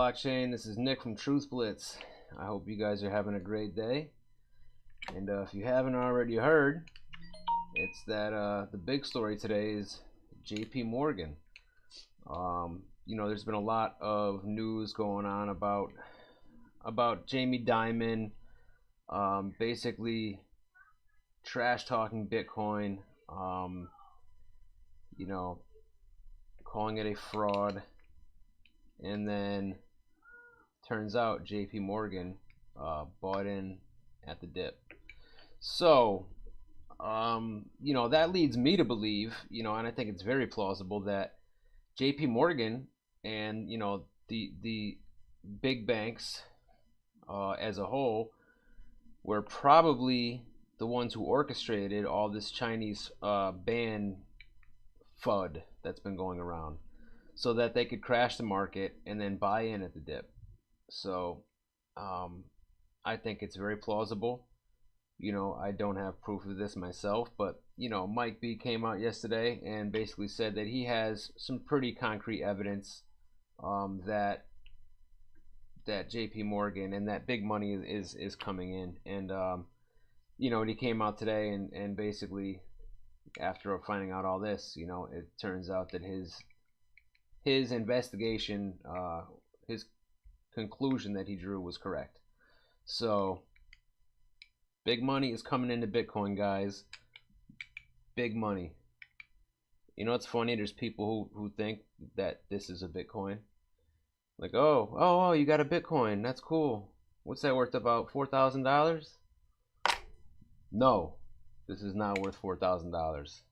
blockchain. This is Nick from Truth Blitz. I hope you guys are having a great day. And if you haven't already heard, it's that the big story today is JP Morgan. There's been a lot of news going on about Jamie Dimon basically trash talking Bitcoin, calling it a fraud. And then turns out JP Morgan bought in at the dip. So, that leads me to believe, and I think it's very plausible that JP Morgan and, the big banks as a whole were probably the ones who orchestrated all this Chinese ban FUD that's been going around, so that they could crash the market and then buy in at the dip. So I think it's very plausible. I don't have proof of this myself, but Mike B came out yesterday and basically said that he has some pretty concrete evidence that JP Morgan and that big money is coming in. And and he came out today and basically, after finding out all this, it turns out that his investigation, his conclusion that he drew was correct. So big money is coming into Bitcoin, guys. Big money. It's funny, there's people who think that this is a Bitcoin. Like, oh, you got a Bitcoin, that's cool. What's that worth, about $4,000? No, this is not worth $4,000.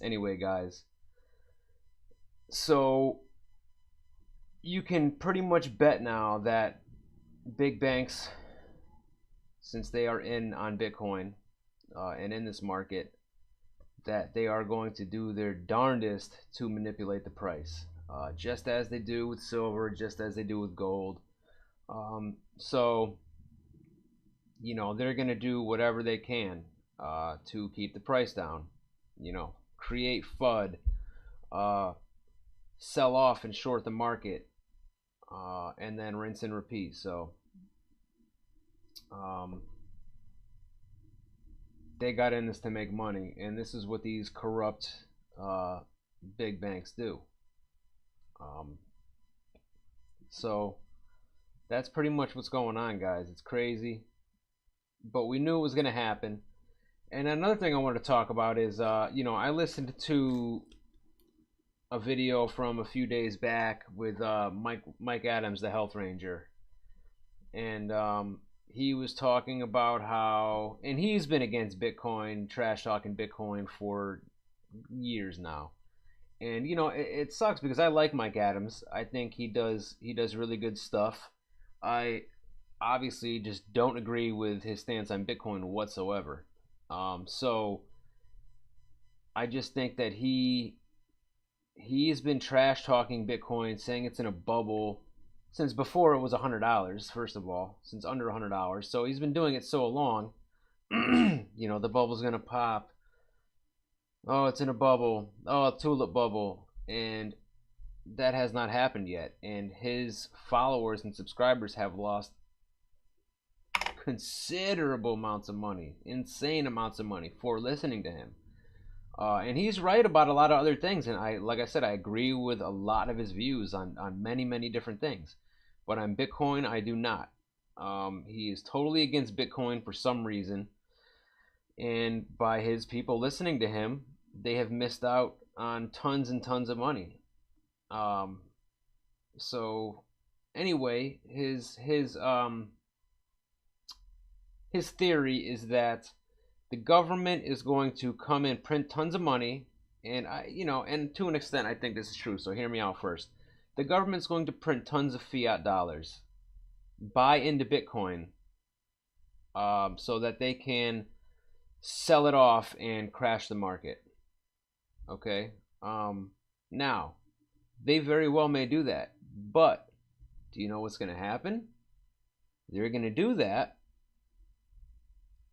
Anyway, guys, so you can pretty much bet now that big banks, since they are in on Bitcoin and in this market, that they are going to do their darndest to manipulate the price, just as they do with silver, just as they do with gold. So they're going to do whatever they can to keep the price down, create FUD, sell off and short the market, and then rinse and repeat. So they got in this to make money, and this is what these corrupt big banks do. So that's pretty much what's going on, guys. It's crazy, but we knew it was going to happen. And another thing I wanted to talk about is, I listened to a video from a few days back with Mike Adams, the Health Ranger, and he was talking about how, and he's been against Bitcoin, trash talking Bitcoin for years now. And it sucks because I like Mike Adams. I think he does really good stuff. I obviously just don't agree with his stance on Bitcoin whatsoever. So I just think that he's been trash talking Bitcoin, saying it's in a bubble since before it was $100. First of all, since under $100. So he's been doing it so long. The bubble's gonna pop. Oh, it's in a bubble. Oh, a tulip bubble. And that has not happened yet. And his followers and subscribers have lost considerable amounts of money, insane amounts of money, for listening to him. And he's right about a lot of other things. And like I said, I agree with a lot of his views on many, many different things. But on Bitcoin, I do not. He is totally against Bitcoin for some reason. And by his people listening to him, they have missed out on tons and tons of money. So anyway, his theory is that the government is going to come and print tons of money, and and to an extent I think this is true, so hear me out first. The government's going to print tons of fiat dollars, buy into Bitcoin, so that they can sell it off and crash the market. Okay? Now, they very well may do that, but do you know what's going to happen? They're going to do that,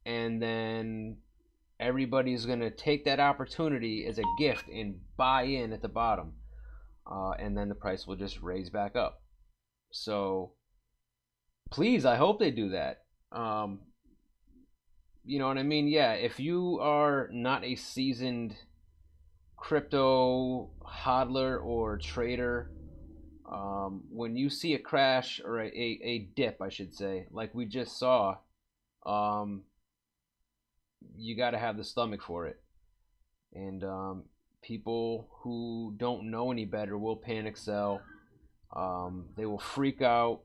and then everybody's going to take that opportunity as a gift and buy in at the bottom. and then the price will just raise back up. So please, I hope they do that. Um, you know what I mean? Yeah, if you are not a seasoned crypto hodler or trader, when you see a crash or a dip, I should say, like we just saw, um, you got to have the stomach for it. And people who don't know any better will panic sell. They will freak out.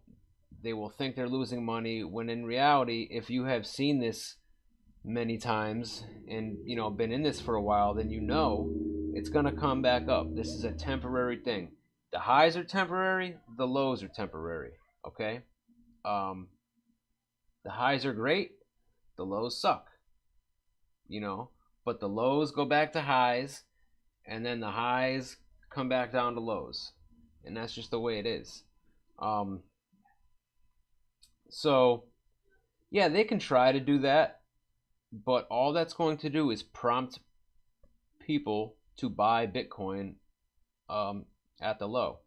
They will think they're losing money when in reality, if you have seen this many times and been in this for a while, then it's gonna come back up. This is a temporary thing. The highs are temporary, the lows are temporary. Okay. um, the highs are great, the lows suck. you know but the lows go back to highs, and then the highs come back down to lows, and that's just the way it is. um, so yeah, they can try to do that, but all that's going to do is prompt people to buy Bitcoin um, at the low,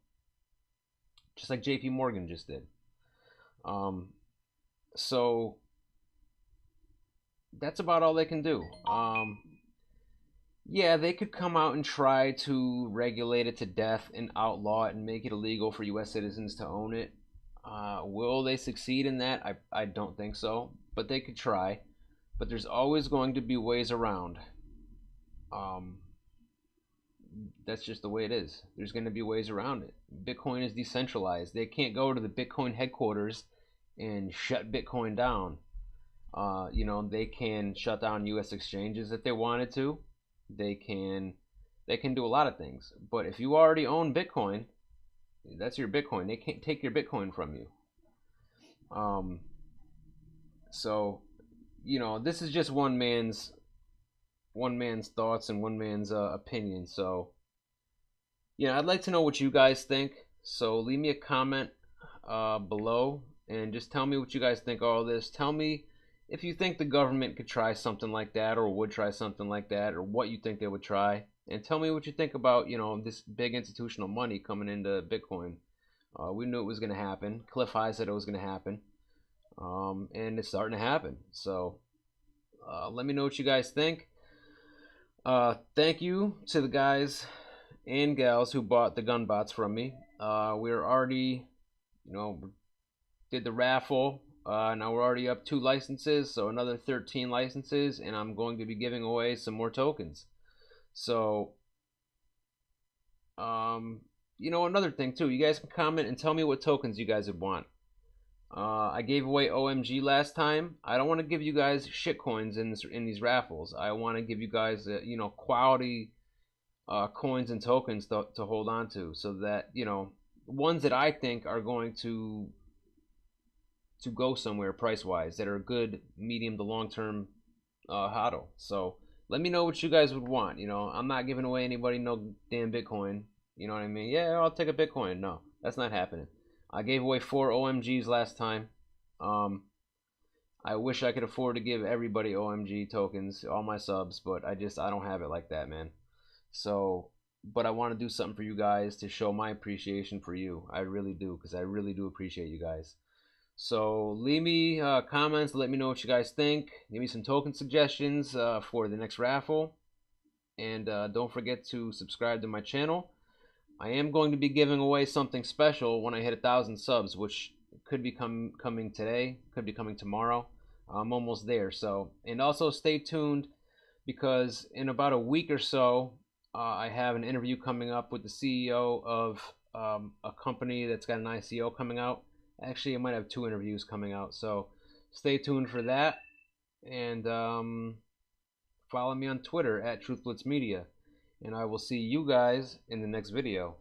just like JP Morgan just did. Um, so that's about all they can do. Yeah, they could come out and try to regulate it to death and outlaw it and make it illegal for U.S. citizens to own it. Will they succeed in that? I don't think so, but they could try. But there's always going to be ways around. Um, that's just the way it is. There's going to be ways around it. Bitcoin is decentralized. They can't go to the Bitcoin headquarters and shut Bitcoin down. They can shut down U.S. exchanges if they wanted to. They can do a lot of things. But if you already own Bitcoin, that's your Bitcoin. They can't take your Bitcoin from you. Um, so this is just one man's thoughts and one man's opinion. So I'd like to know what you guys think. So leave me a comment below and just tell me what you guys think of all this. Tell me if you think the government could try something like that, or would try something like that, or what you think they would try. And tell me what you think about this big institutional money coming into Bitcoin. We knew it was going to happen. Cliff High said it was going to happen, and it's starting to happen. So let me know what you guys think. Thank you to the guys and gals who bought the gun bots from me. We're already, did the raffle. Now we're already up 2 licenses, so another 13 licenses, and I'm going to be giving away some more tokens. So, another thing too, you guys can comment and tell me what tokens you guys would want. I gave away OMG last time. I don't want to give you guys shit coins in these raffles. I want to give you guys quality coins and tokens to hold on to, so that ones that I think are going to go somewhere price wise, that are good medium to long term hodl. So let me know what you guys would want. I'm not giving away anybody no damn Bitcoin. You know what I mean? Yeah, I'll take a Bitcoin. No, that's not happening. I gave away 4 OMGs last time. I wish I could afford to give everybody OMG tokens, all my subs, but I don't have it like that, man. So, but I want to do something for you guys to show my appreciation for you. I really do, because I really do appreciate you guys. So leave me comments, let me know what you guys think. Give me some token suggestions for the next raffle. And don't forget to subscribe to my channel. I am going to be giving away something special when I hit 1,000 subs, which could be coming today, could be coming tomorrow. I'm almost there. So, and also stay tuned, because in about a week or so, I have an interview coming up with the CEO of a company that's got an ICO coming out. Actually, I might have 2 interviews coming out, so stay tuned for that. And follow me on Twitter at TruthBlitzMedia. And I will see you guys in the next video.